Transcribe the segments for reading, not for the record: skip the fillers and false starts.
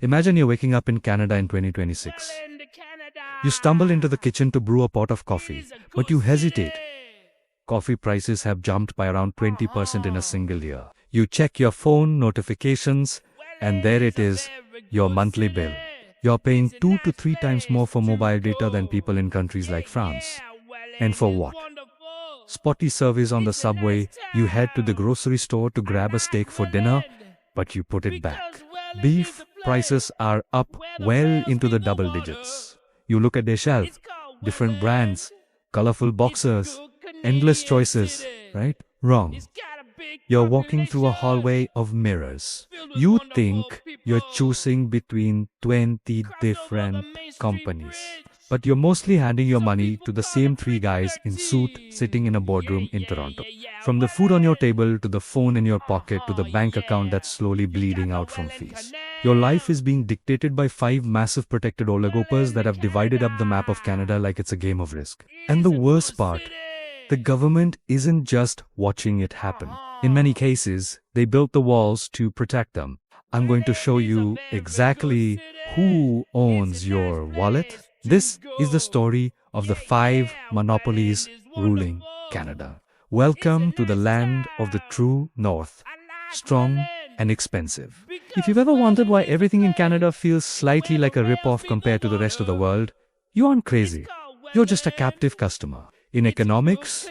Imagine you're waking up in Canada in 2026. You stumble into the kitchen to brew a pot of coffee, but you hesitate. Coffee prices have jumped by around 20% in a single year. You check your phone notifications, and there it is, your monthly bill. You're paying 2 to 3 times more for mobile data than people in countries like France. And for what? Spotty service on the subway, you head to the grocery store to grab a steak for dinner, but you put it back. Beef prices are up well into the double digits. You look at their shelf, different brands, colorful boxes, endless choices, right? Wrong. You're walking through a hallway of mirrors. You think you're choosing between 20 different companies. But you're mostly handing your money to the same 3 guys in suit sitting in a boardroom in Toronto. From the food on your table to the phone in your pocket to the bank account that's slowly bleeding out from fees. Your life is being dictated by 5 massive protected oligopolies that have divided up the map of Canada like it's a game of Risk. And the worst part, the government isn't just watching it happen. In many cases, they built the walls to protect them. I'm going to show you exactly who owns your wallet. This is the story of the 5 monopolies ruling Canada. Welcome to the land of the true north, strong and expensive. If you've ever wondered why everything in Canada feels slightly like a rip-off compared to the rest of the world, you aren't crazy. You're just a captive customer. In economics,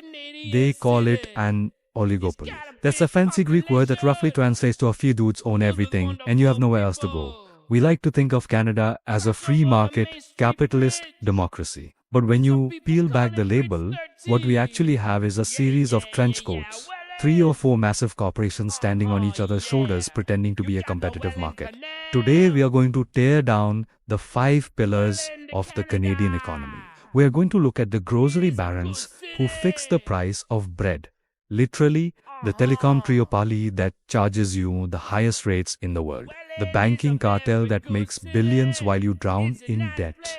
they call it an oligopoly. That's a fancy Greek word that roughly translates to a few dudes own everything and you have nowhere else to go. We like to think of Canada as a free market, capitalist democracy. But when you peel back the label, what we actually have is a series of trench coats. 3 or 4 massive corporations standing on each other's shoulders pretending to be a competitive market. Today we are going to tear down the 5 pillars of the Canadian economy. We are going to look at the grocery barons who fix the price of bread. Literally, the telecom triopoly that charges you the highest rates in the world. The banking cartel that makes billions while you drown in debt.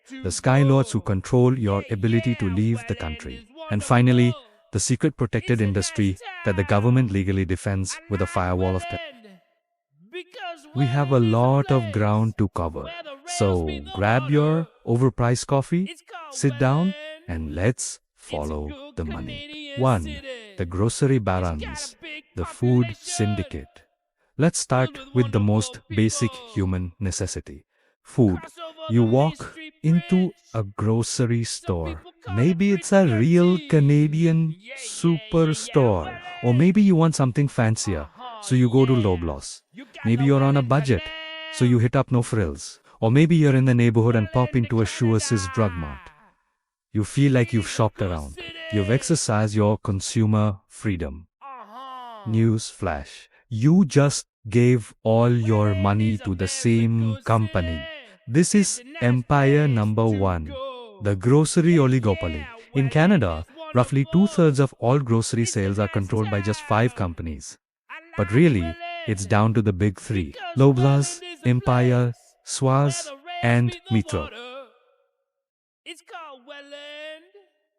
The skylords who control your ability to leave the country. And finally, the secret protected industry that the government legally defends with a firewall of We have a lot of ground to cover. So grab your overpriced coffee, sit down, and let's follow the money. 1. The grocery barons, the food syndicate. Let's start with the most basic human necessity. Food. You walk into a grocery store. Maybe it's a real Canadian superstore. Or maybe you want something fancier, so you go to Loblaws. Maybe you're on a budget, so you hit up No Frills. Or maybe you're in the neighborhood and pop into a Shoe's Drug Mart. You feel like you've shopped around. You've exercised your consumer freedom. News flash. You just gave all your money to the same company. This is empire number 1, the grocery oligopoly. In Canada, roughly 2/3 of all grocery sales are controlled by just 5 companies. But really, it's down to the big 3. Loblaws, Empire, Swaz, and Metro.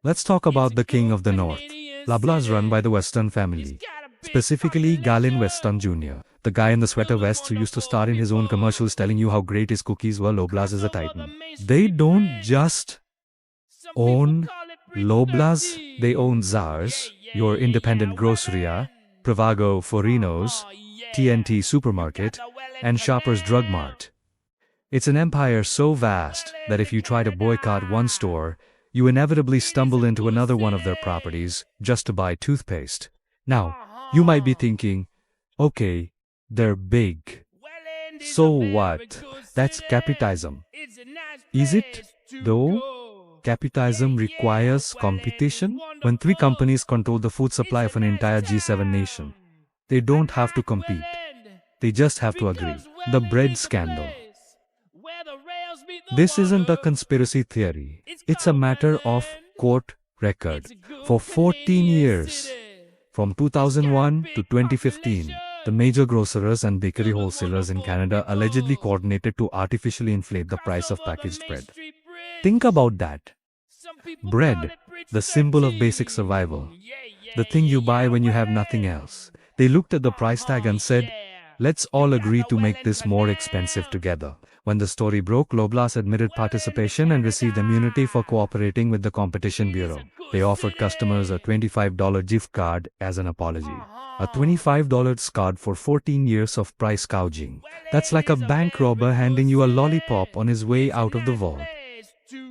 Let's talk about the king of the north. Loblaws run by the Weston family. Specifically Galen Weston Jr., the guy in the sweater vest who used to star in his own commercials telling you how great his cookies were. Loblaws is a titan. They don't just own Loblaws, they own Zars, your independent groceria, Privago Forinos, TNT Supermarket, and Shoppers Drug Mart. It's an empire so vast that if you try to boycott one store, you inevitably stumble into another one of their properties just to buy toothpaste. Now, you might be thinking, okay, they're big. So what? That's capitalism. Is it, though? Capitalism requires competition. When 3 companies control the food supply of an entire G7 nation, they don't have to compete. They just have to agree. The bread scandal. This isn't a conspiracy theory. It's a matter of court record. For 14 years, from 2001 to 2015, the major grocers and bakery wholesalers in Canada allegedly coordinated to artificially inflate the price of packaged bread. Think about that. Bread, the symbol of basic survival. The thing you buy when you have nothing else. They looked at the price tag and said, Let's all agree to make this more expensive together. When the story broke, Loblaws admitted participation and received immunity for cooperating with the Competition Bureau. They offered customers a $25 gift card as an apology. A $25 card for 14 years of price gouging. That's like a bank robber handing you a lollipop on his way out of the vault.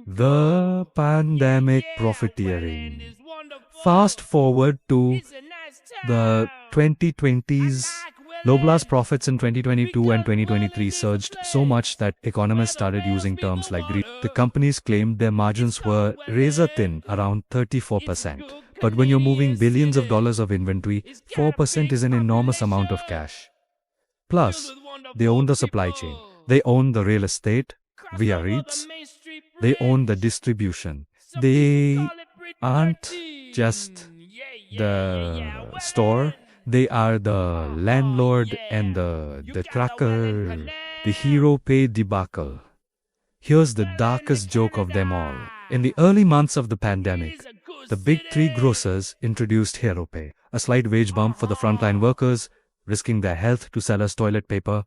The pandemic profiteering. Fast forward to the 2020s. Loblaws profits in 2022 and 2023 surged so much that economists started using terms like greed. The companies claimed their margins were razor thin, around 34%. But when you're moving billions of dollars of inventory, 4% is an enormous amount of cash. Plus, they own the supply chain. They own the real estate via REITs. They own the distribution. They aren't just the store. They are the landlord and the tracker, the hero pay debacle. Here's the darkest joke of them all. In the early months of the pandemic, the big three grocers introduced hero pay, a slight wage bump for the frontline workers, risking their health to sell us toilet paper.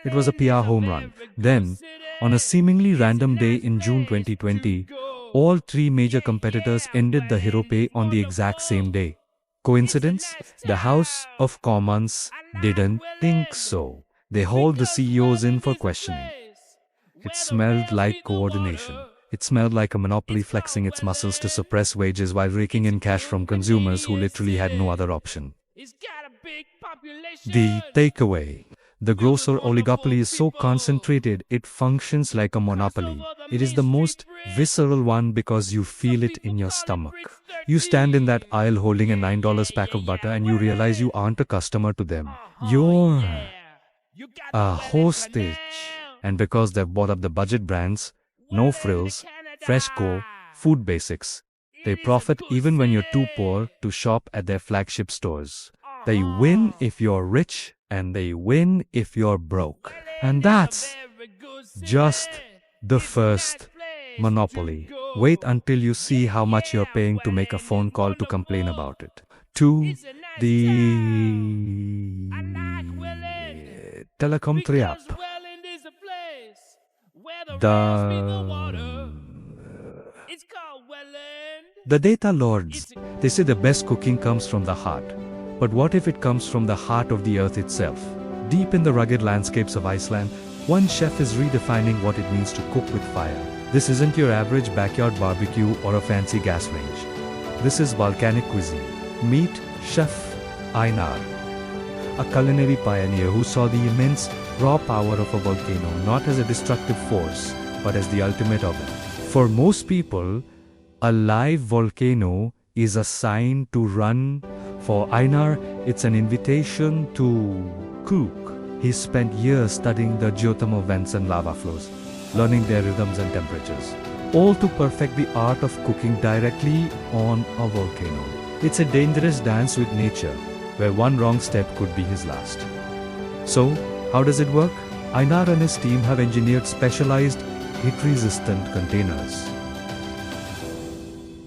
It was a PR home run. Then, on a seemingly random day in June 2020, all three major competitors ended the hero pay on the exact same day. Coincidence? The House of Commons didn't think so. They hauled the CEOs in for questioning. It smelled like coordination. It smelled like a monopoly flexing its muscles to suppress wages while raking in cash from consumers who literally had no other option. The takeaway. The grocer oligopoly is so concentrated, it functions like a monopoly. It is the most visceral one because you feel it in your stomach. You stand in that aisle holding a $9 pack of butter and you realize you aren't a customer to them. You're a hostage. And because they've bought up the budget brands, No Frills, Freshco, Food Basics, they profit even when you're too poor to shop at their flagship stores. They win if you're rich and they win if you're broke. And that's just the first monopoly. Wait until you see how much you're paying to make a phone call to complain about it. To the Telecom triap. The data lords. They say the best cooking comes from the heart. But what if it comes from the heart of the earth itself? Deep in the rugged landscapes of Iceland, one chef is redefining what it means to cook with fire. This isn't your average backyard barbecue or a fancy gas range. This is volcanic cuisine. Meet Chef Einar, a culinary pioneer who saw the immense raw power of a volcano not as a destructive force, but as the ultimate oven. For most people, a live volcano is a sign to run. For Einar, it's an invitation to cook. He spent years studying the geothermal vents and lava flows, learning their rhythms and temperatures, all to perfect the art of cooking directly on a volcano. It's a dangerous dance with nature, where one wrong step could be his last. So, how does it work? Einar and his team have engineered specialized, heat-resistant containers.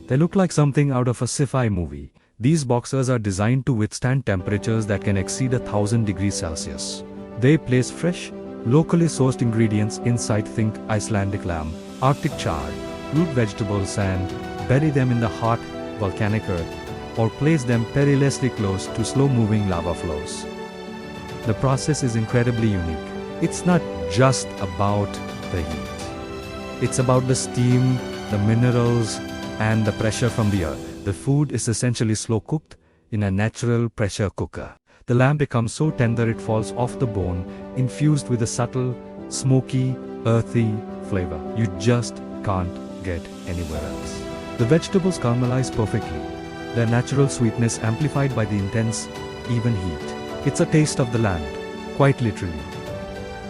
They look like something out of a sci-fi movie. These boxers are designed to withstand temperatures that can exceed 1,000 degrees Celsius. They place fresh, locally sourced ingredients inside. Think Icelandic lamb, Arctic char, root vegetables, and bury them in the hot, volcanic earth, or place them perilously close to slow-moving lava flows. The process is incredibly unique. It's not just about the heat. It's about the steam, the minerals, and the pressure from the earth. The food is essentially slow-cooked in a natural pressure cooker. The lamb becomes so tender it falls off the bone, infused with a subtle, smoky, earthy flavor you just can't get anywhere else. The vegetables caramelize perfectly, their natural sweetness amplified by the intense, even heat. It's a taste of the land, quite literally.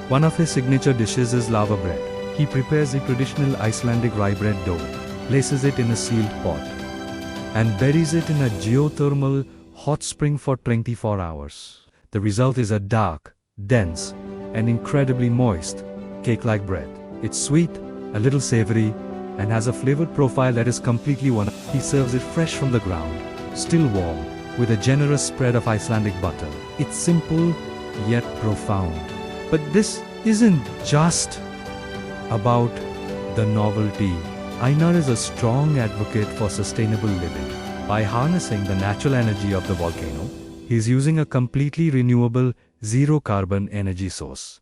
One of his signature dishes is lava bread. He prepares a traditional Icelandic rye bread dough, places it in a sealed pot, and buries it in a geothermal hot spring for 24 hours. The result is a dark, dense, and incredibly moist, cake-like bread. It's sweet, a little savory, and has a flavored profile that is completely one. He serves it fresh from the ground, still warm, with a generous spread of Icelandic butter. It's simple, yet profound. But this isn't just about the novelty. Einar is a strong advocate for sustainable living. By harnessing the natural energy of the volcano, he is using a completely renewable, zero-carbon energy source.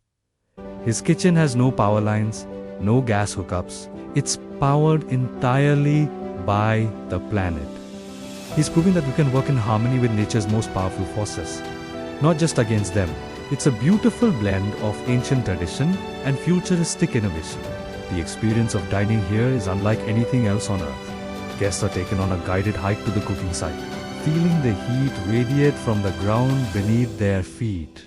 His kitchen has no power lines, no gas hookups. It's powered entirely by the planet. He's proving that we can work in harmony with nature's most powerful forces, not just against them. It's a beautiful blend of ancient tradition and futuristic innovation. The experience of dining here is unlike anything else on Earth. Guests are taken on a guided hike to the cooking site, feeling the heat radiate from the ground beneath their feet.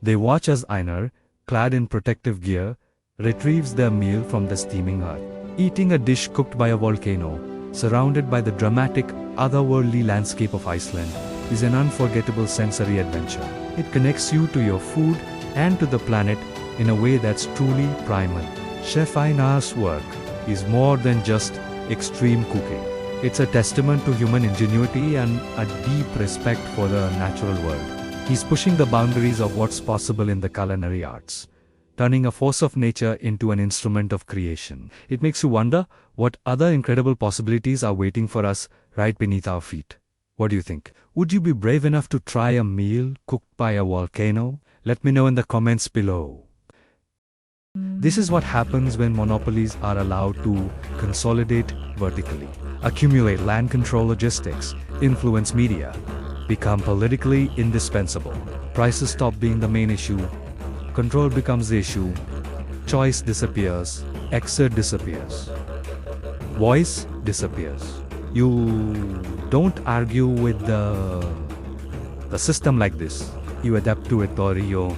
They watch as Einar, clad in protective gear, retrieves their meal from the steaming hut. Eating a dish cooked by a volcano, surrounded by the dramatic, otherworldly landscape of Iceland, is an unforgettable sensory adventure. It connects you to your food and to the planet in a way that's truly primal. Chef Einar's work is more than just extreme cooking. It's a testament to human ingenuity and a deep respect for the natural world. He's pushing the boundaries of what's possible in the culinary arts, turning a force of nature into an instrument of creation. It makes you wonder what other incredible possibilities are waiting for us right beneath our feet. What do you think? Would you be brave enough to try a meal cooked by a volcano? Let me know in the comments below. This is what happens when monopolies are allowed to consolidate vertically, accumulate land control logistics, influence media, become politically indispensable. Prices stop being the main issue, control becomes the issue, choice disappears, exit disappears, voice disappears. You don't argue with the system like this. You adapt to it, or you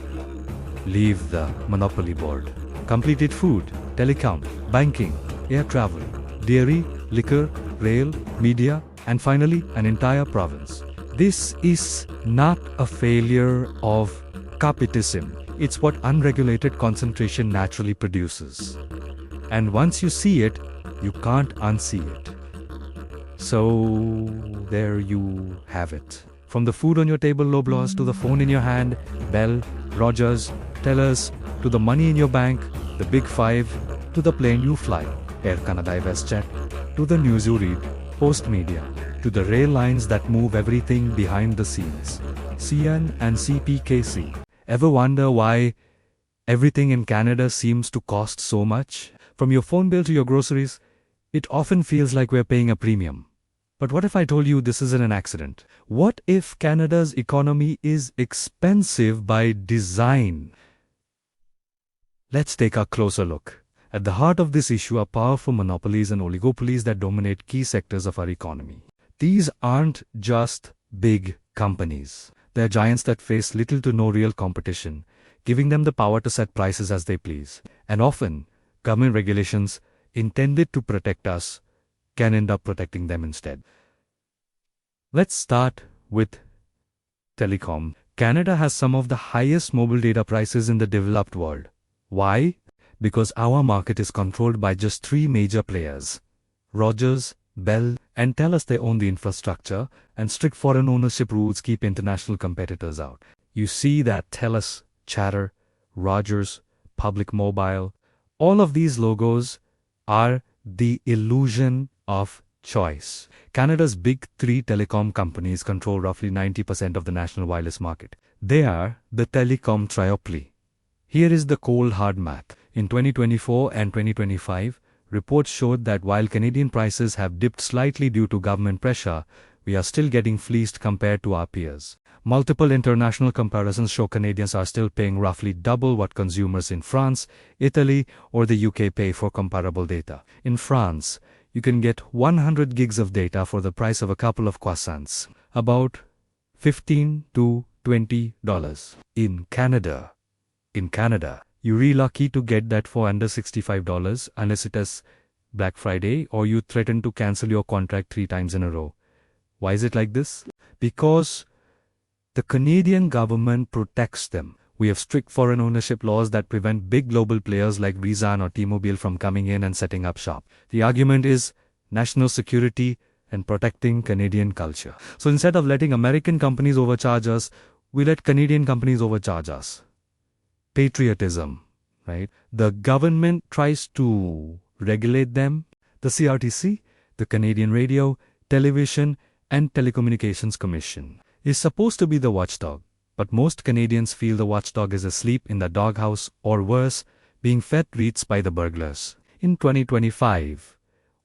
leave the monopoly board. Completed food, telecom, banking, air travel, dairy, liquor, rail, media, and finally an entire province. This is not a failure of capitalism. It's what unregulated concentration naturally produces. And once you see it, you can't unsee it. So there you have it. From the food on your table, Loblaws, to the phone in your hand, Bell, Rogers, Tellers, to the money in your bank, the Big Five, to the plane you fly, Air Canada, WestJet, to the news you read, Post Media, to the rail lines that move everything behind the scenes, CN and CPKC. Ever wonder why everything in Canada seems to cost so much? From your phone bill to your groceries, it often feels like we're paying a premium. But what if I told you this isn't an accident? What if Canada's economy is expensive by design? Let's take a closer look. At the heart of this issue are powerful monopolies and oligopolies that dominate key sectors of our economy. These aren't just big companies. They're giants that face little to no real competition, giving them the power to set prices as they please. And often, government regulations intended to protect us can end up protecting them instead. Let's start with Telecom. Canada has some of the highest mobile data prices in the developed world. Why? Because our market is controlled by just three major players. Rogers, Bell, and Telus. They own the infrastructure, and strict foreign ownership rules keep international competitors out. You see that Telus, Chatter, Rogers, Public Mobile, all of these logos are the illusion of choice. Canada's big three telecom companies control roughly 90% of the national wireless market. They are the telecom triopoly. Here is the cold hard math. In 2024 and 2025, reports showed that while Canadian prices have dipped slightly due to government pressure, we are still getting fleeced compared to our peers. Multiple international comparisons show Canadians are still paying roughly double what consumers in France, Italy, or the UK pay for comparable data. In France, you can get 100 gigs of data for the price of a couple of croissants, about $15 to $20. In Canada, you're really lucky to get that for under $65 unless it is Black Friday or you threaten to cancel your contract 3 times in a row. Why is it like this? Because the Canadian government protects them. We have strict foreign ownership laws that prevent big global players like Verizon or T-Mobile from coming in and setting up shop. The argument is national security and protecting Canadian culture. So instead of letting American companies overcharge us, We let Canadian companies overcharge us. Patriotism, right? The government tries to regulate them. The CRTC, the Canadian Radio, Television, and Telecommunications Commission, is supposed to be the watchdog. But most Canadians feel the watchdog is asleep in the doghouse, or worse, being fed treats by the burglars. In 2025,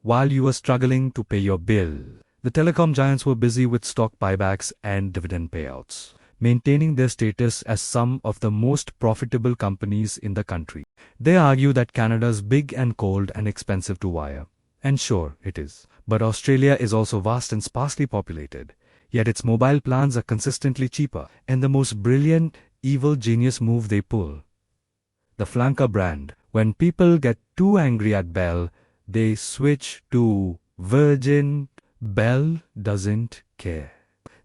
while you were struggling to pay your bill, the telecom giants were busy with stock buybacks and dividend payouts, maintaining their status as some of the most profitable companies in the country. They argue that Canada's big and cold and expensive to wire. And sure, it is. But Australia is also vast and sparsely populated. Yet its mobile plans are consistently cheaper. And the most brilliant, evil genius move they pull: the flanker brand. When people get too angry at Bell, they switch to Virgin. Bell doesn't care.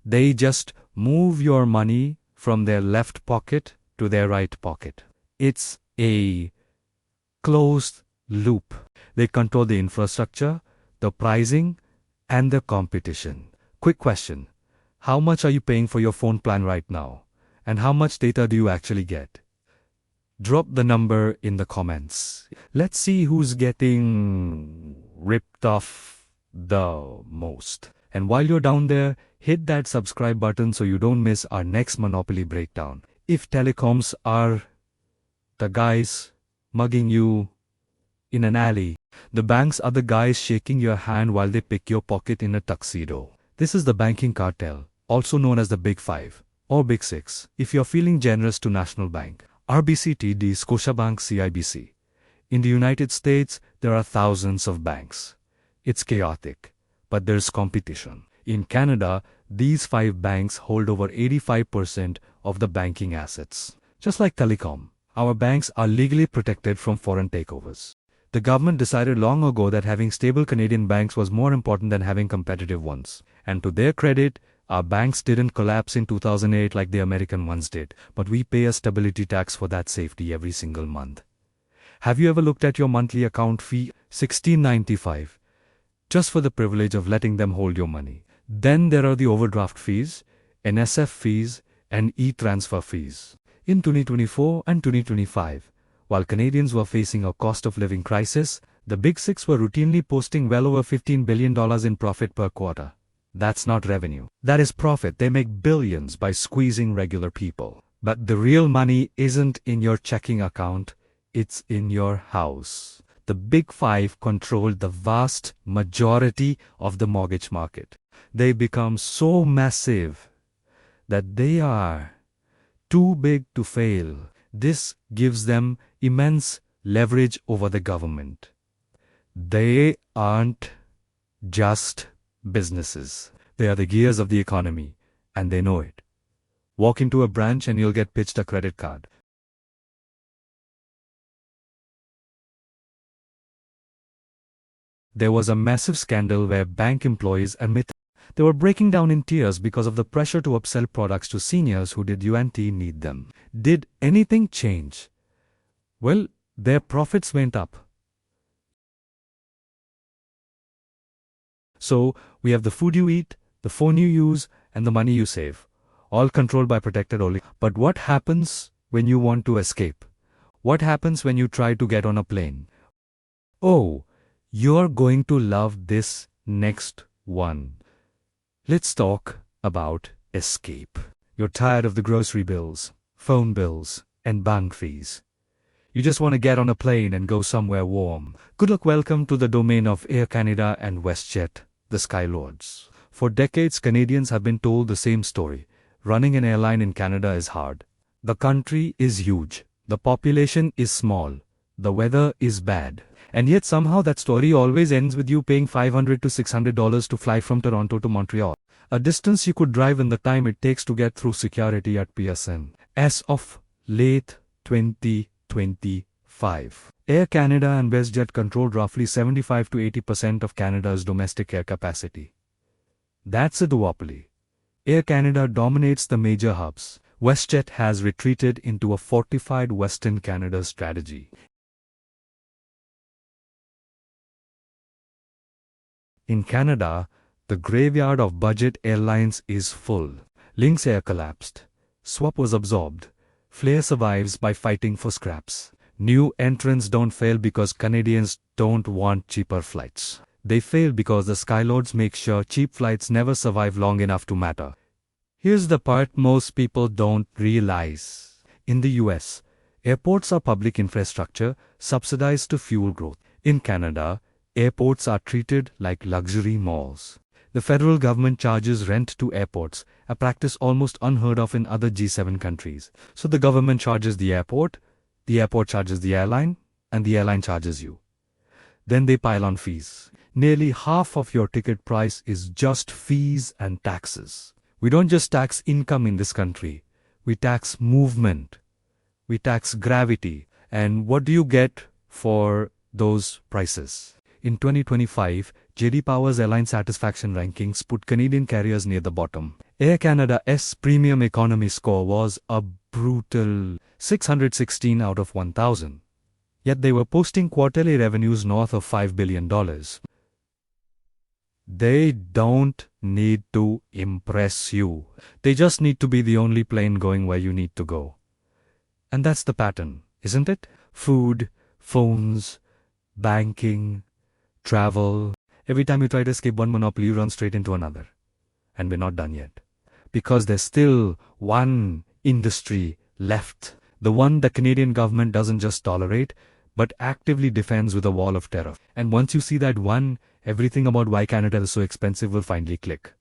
They just move your money from their left pocket to their right pocket. It's a closed loop. They control the infrastructure, the pricing, and the competition. Quick question: how much are you paying for your phone plan right now? And how much data do you actually get? Drop the number in the comments. Let's see who's getting ripped off the most. And while you're down there, hit that subscribe button so you don't miss our next Monopoly breakdown. If telecoms are the guys mugging you in an alley, the banks are the guys shaking your hand while they pick your pocket in a tuxedo. This is the banking cartel, also known as the Big Five or Big Six. If you're feeling generous to National Bank, RBC, TD, Scotiabank, CIBC. In the United States, there are thousands of banks. It's chaotic, but there's competition. In Canada, these 5 banks hold over 85% of the banking assets. Just like Telecom, our banks are legally protected from foreign takeovers. The government decided long ago that having stable Canadian banks was more important than having competitive ones. And to their credit, our banks didn't collapse in 2008 like the American ones did, but we pay a stability tax for that safety every single month. Have you ever looked at your monthly account fee? $16.95, just for the privilege of letting them hold your money. Then there are the overdraft fees, NSF fees, and e-transfer fees. In 2024 and 2025, while Canadians were facing a cost of living crisis, the Big Six were routinely posting well over $15 billion in profit per quarter. That's not revenue. That is profit. They make billions by squeezing regular people. But the real money isn't in your checking account, it's in your house. The Big Five controlled the vast majority of the mortgage market. They become so massive that they are too big to fail. This gives them immense leverage over the government. They aren't just businesses. They are the gears of the economy, and they know it. Walk into a branch and you'll get pitched a credit card. There was a massive scandal where bank employees admitted they were breaking down in tears because of the pressure to upsell products to seniors who did need them. Did anything change? Well, their profits went up. So, we have the food you eat, the phone you use, and the money you save, all controlled by protected only. But what happens when you want to escape? What happens when you try to get on a plane? Oh, you're going to love this next one. Let's talk about escape. You're tired of the grocery bills, phone bills, and bank fees. You just want to get on a plane and go somewhere warm. Good luck. Welcome to the domain of Air Canada and WestJet, the Skylords. For decades, Canadians have been told the same story. Running an airline in Canada is hard. The country is huge. The population is small. The weather is bad. And yet somehow that story always ends with you paying $500 to $600 to fly from Toronto to Montreal, a distance you could drive in the time it takes to get through security at PSN. As of late 2025, Air Canada and WestJet controlled roughly 75 to 80% of Canada's domestic air capacity. That's a duopoly. Air Canada dominates the major hubs. WestJet has retreated into a fortified Western Canada strategy. In Canada, the graveyard of budget airlines is full. Lynx Air collapsed. Swap was absorbed. Flair survives by fighting for scraps. New entrants don't fail because Canadians don't want cheaper flights. They fail because the skylords make sure cheap flights never survive long enough to matter. Here's the part most people don't realize. In the US, airports are public infrastructure subsidized to fuel growth. In Canada, airports are treated like luxury malls. The federal government charges rent to airports, a practice almost unheard of in other G7 countries. So the government charges the airport charges the airline, and the airline charges you. Then they pile on fees. Nearly half of your ticket price is just fees and taxes. We don't just tax income in this country. We tax movement. We tax gravity. And what do you get for those prices? In 2025, J.D. Power's airline satisfaction rankings put Canadian carriers near the bottom. Air Canada's premium economy score was a brutal 616 out of 1,000. Yet they were posting quarterly revenues north of $5 billion. They don't need to impress you. They just need to be the only plane going where you need to go. And that's the pattern, isn't it? Food, phones, banking, travel. Every time you try to escape one monopoly, you run straight into another. And we're not done yet. Because there's still one industry left. The one the Canadian government doesn't just tolerate, but actively defends with a wall of terror. And once you see that one, everything about why Canada is so expensive will finally click.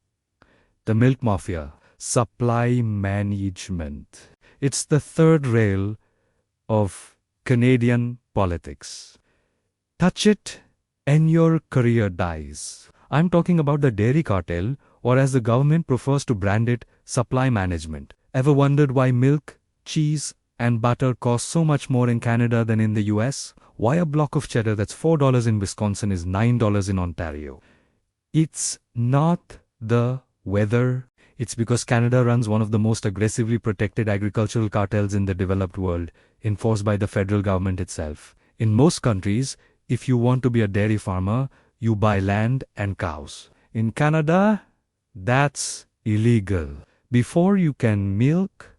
The milk mafia. Supply management. It's the third rail of Canadian politics. Touch it and your career dies. I'm talking about the dairy cartel, or as the government prefers to brand it, supply management. Ever wondered why milk, cheese, and butter cost so much more in Canada than in the US? Why a block of cheddar that's $4 in Wisconsin is $9 in Ontario? It's not the weather. It's because Canada runs one of the most aggressively protected agricultural cartels in the developed world, enforced by the federal government itself. In most countries, if you want to be a dairy farmer, you buy land and cows. In Canada, that's illegal. Before you can milk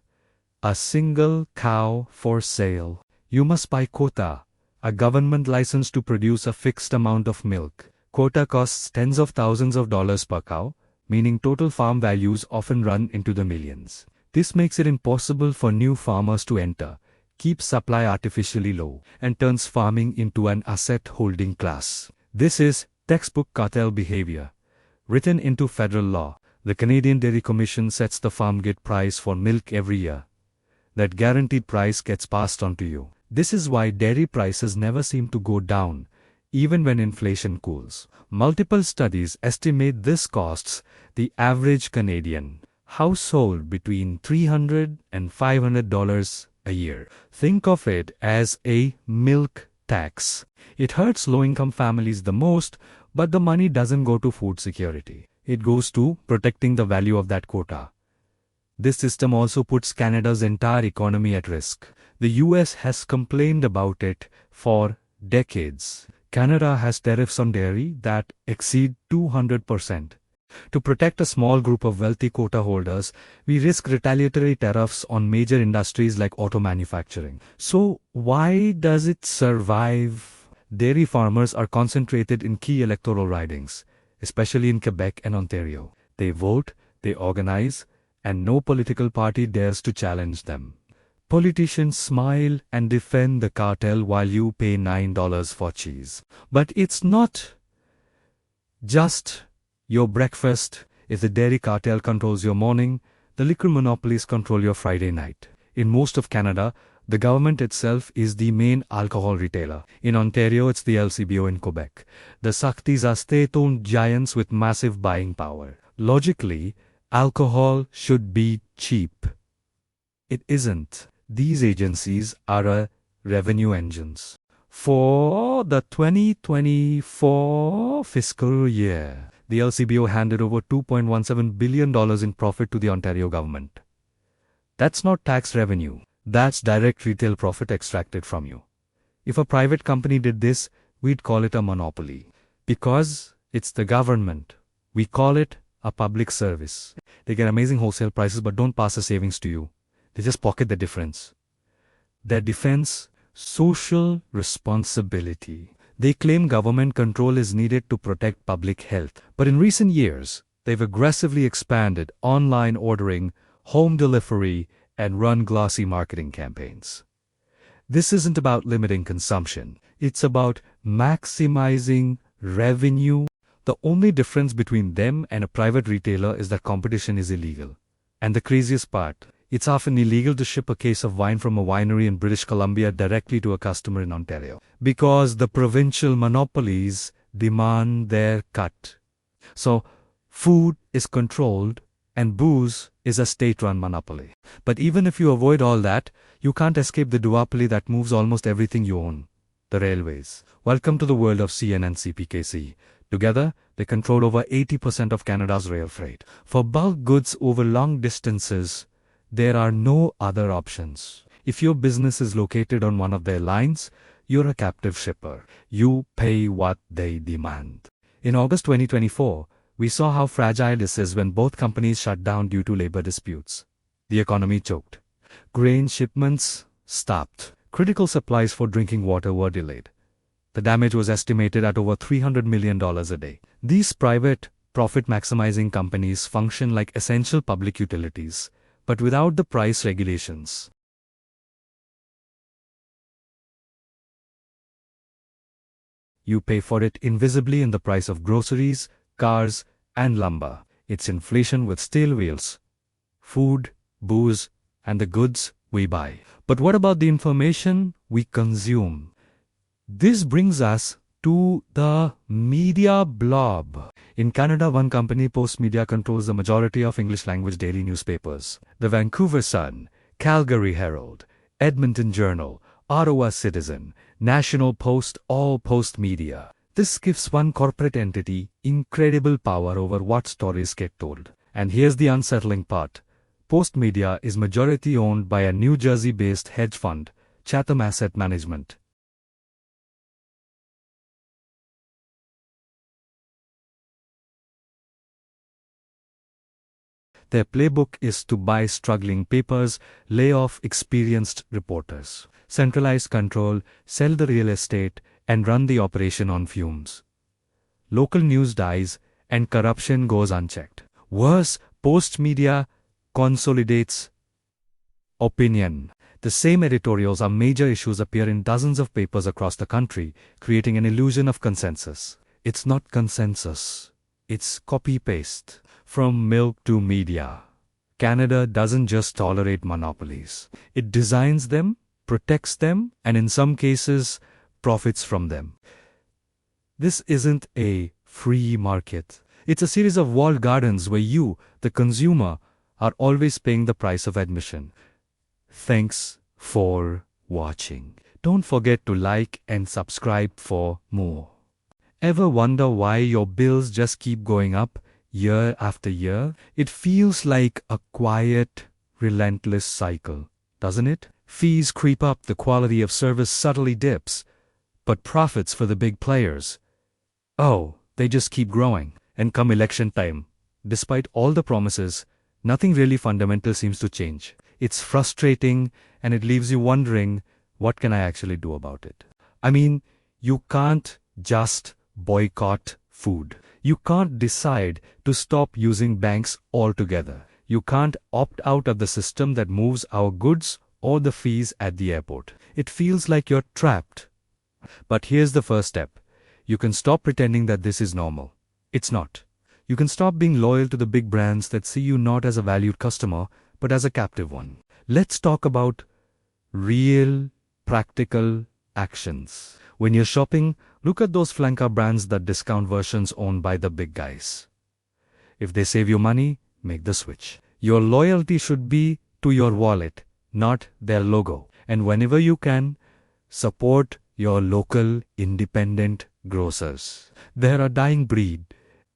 a single cow for sale, you must buy quota, a government license to produce a fixed amount of milk. Quota costs tens of thousands of dollars per cow, meaning total farm values often run into the millions. This makes it impossible for new farmers to enter, keeps supply artificially low, and turns farming into an asset-holding class. This is textbook cartel behavior. Written into federal law, the Canadian Dairy Commission sets the farm gate price for milk every year. That guaranteed price gets passed on to you. This is why dairy prices never seem to go down, even when inflation cools. Multiple studies estimate this costs the average Canadian household between $300 and $500 a year. Think of it as a milk tax. It hurts low-income families the most, but the money doesn't go to food security. It goes to protecting the value of that quota. This system also puts Canada's entire economy at risk. The US has complained about it for decades. Canada has tariffs on dairy that exceed 200%. To protect a small group of wealthy quota holders, we risk retaliatory tariffs on major industries like auto manufacturing. So, why does it survive? Dairy farmers are concentrated in key electoral ridings, especially in Quebec and Ontario. They vote, they organize, and no political party dares to challenge them. Politicians smile and defend the cartel while you pay $9 for cheese. But it's not just your breakfast. If the dairy cartel controls your morning, the liquor monopolies control your Friday night. In most of Canada, the government itself is the main alcohol retailer. In Ontario, it's the LCBO. In Quebec, the Shaktis are state-owned giants with massive buying power. Logically, alcohol should be cheap. It isn't. These agencies are revenue engines. For the 2024 fiscal year, the LCBO handed over $2.17 billion in profit to the Ontario government. That's not tax revenue. That's direct retail profit extracted from you. If a private company did this, we'd call it a monopoly. Because it's the government, we call it a public service. They get amazing wholesale prices but don't pass the savings to you. They just pocket the difference. Their defense, social responsibility. They claim government control is needed to protect public health. But in recent years, they've aggressively expanded online ordering, home delivery, and run glossy marketing campaigns. This isn't about limiting consumption. It's about maximizing revenue. The only difference between them and a private retailer is that competition is illegal. And the craziest part, it's often illegal to ship a case of wine from a winery in British Columbia directly to a customer in Ontario, because the provincial monopolies demand their cut. So, food is controlled and booze is a state-run monopoly. But even if you avoid all that, you can't escape the duopoly that moves almost everything you own, the railways. Welcome to the world of CN and CPKC. Together, they control over 80% of Canada's rail freight. For bulk goods over long distances, there are no other options. If your business is located on one of their lines, you're a captive shipper. You pay what they demand. In August 2024, we saw how fragile this is when both companies shut down due to labor disputes. The economy choked. Grain shipments stopped. Critical supplies for drinking water were delayed. The damage was estimated at over $300 million a day. These private, profit-maximizing companies function like essential public utilities, but without the price regulations. You pay for it invisibly in the price of groceries, cars, and lumber. It's inflation with steel wheels. Food, booze, and the goods we buy. But what about the information we consume? This brings us to the media blob. In Canada, one company, Postmedia, controls the majority of English-language daily newspapers. The Vancouver Sun, Calgary Herald, Edmonton Journal, Ottawa Citizen, National Post, all Postmedia. This gives one corporate entity incredible power over what stories get told. And here's the unsettling part. Postmedia is majority owned by a New Jersey-based hedge fund, Chatham Asset Management. Their playbook is to buy struggling papers, lay off experienced reporters, centralize control, sell the real estate, and run the operation on fumes. Local news dies, and corruption goes unchecked. Worse, Postmedia consolidates opinion. The same editorials or major issues appear in dozens of papers across the country, creating an illusion of consensus. It's not consensus. It's copy-paste. From milk to media. Canada doesn't just tolerate monopolies. It designs them, protects them, and in some cases, profits from them. This isn't a free market. It's a series of walled gardens where you, the consumer, are always paying the price of admission. Thanks for watching. Don't forget to like and subscribe for more. Ever wonder why your bills just keep going up year after year? It feels like a quiet, relentless cycle, doesn't it? Fees creep up, the quality of service subtly dips, but profits for the big players, oh, they just keep growing. And come election time, despite all the promises, nothing really fundamental seems to change. It's frustrating, and it leaves you wondering, what can I actually do about it? I mean, you can't just boycott food. You can't decide to stop using banks altogether. You can't opt out of the system that moves our goods or the fees at the airport. It feels like you're trapped. But here's the first step. You can stop pretending that this is normal. It's not. You can stop being loyal to the big brands that see you not as a valued customer, but as a captive one. Let's talk about real, practical actions. When you're shopping, look at those flanker brands, that discount versions owned by the big guys. If they save you money, make the switch. Your loyalty should be to your wallet, not their logo. And whenever you can, support your local independent grocers. They're a dying breed,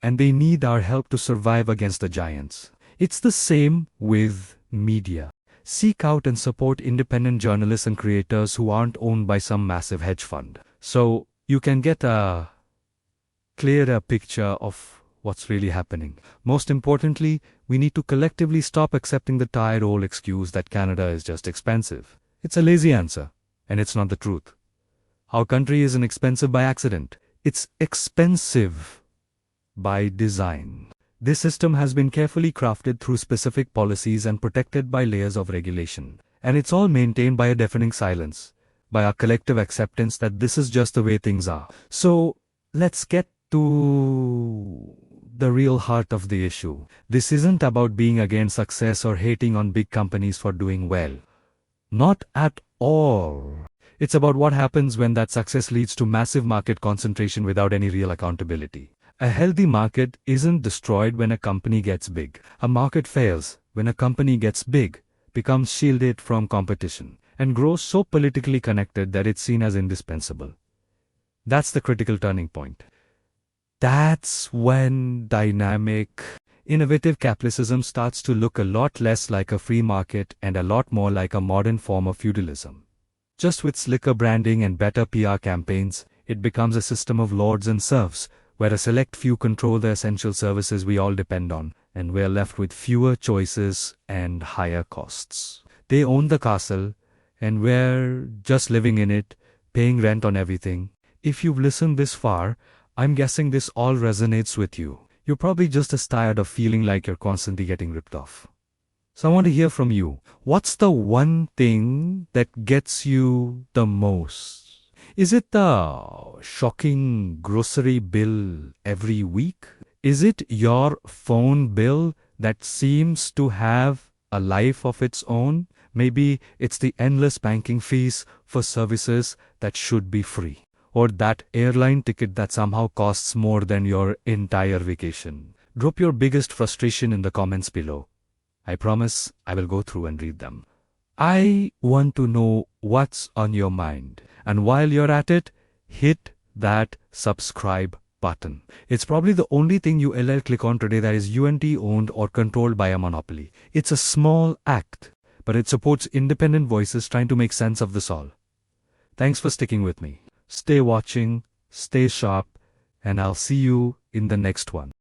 and they need our help to survive against the giants. It's the same with media. Seek out and support independent journalists and creators who aren't owned by some massive hedge fund, so you can get a clearer picture of what's really happening. Most importantly, we need to collectively stop accepting the tired old excuse that Canada is just expensive. It's a lazy answer, and it's not the truth. Our country isn't expensive by accident. It's expensive by design. This system has been carefully crafted through specific policies and protected by layers of regulation. And it's all maintained by a deafening silence, by our collective acceptance that this is just the way things are. So, let's get to the real heart of the issue. This isn't about being against success or hating on big companies for doing well. Not at all. It's about what happens when that success leads to massive market concentration without any real accountability. A healthy market isn't destroyed when a company gets big. A market fails when a company gets big, becomes shielded from competition, and grows so politically connected that it's seen as indispensable. That's the critical turning point. That's when dynamic, innovative capitalism starts to look a lot less like a free market and a lot more like a modern form of feudalism. Just with slicker branding and better PR campaigns, it becomes a system of lords and serfs, where a select few control the essential services we all depend on, and we're left with fewer choices and higher costs. They own the castle, and we're just living in it, paying rent on everything. If you've listened this far, I'm guessing this all resonates with you. You're probably just as tired of feeling like you're constantly getting ripped off. So I want to hear from you. What's the one thing that gets you the most? Is it the shocking grocery bill every week? Is it your phone bill that seems to have a life of its own? Maybe it's the endless banking fees for services that should be free. Or that airline ticket that somehow costs more than your entire vacation. Drop your biggest frustration in the comments below. I promise I will go through and read them. I want to know what's on your mind. And while you're at it, hit that subscribe button. It's probably the only thing you click on today that is UNT owned or controlled by a monopoly. It's a small act, but it supports independent voices trying to make sense of this all. Thanks for sticking with me. Stay watching, stay sharp, and I'll see you in the next one.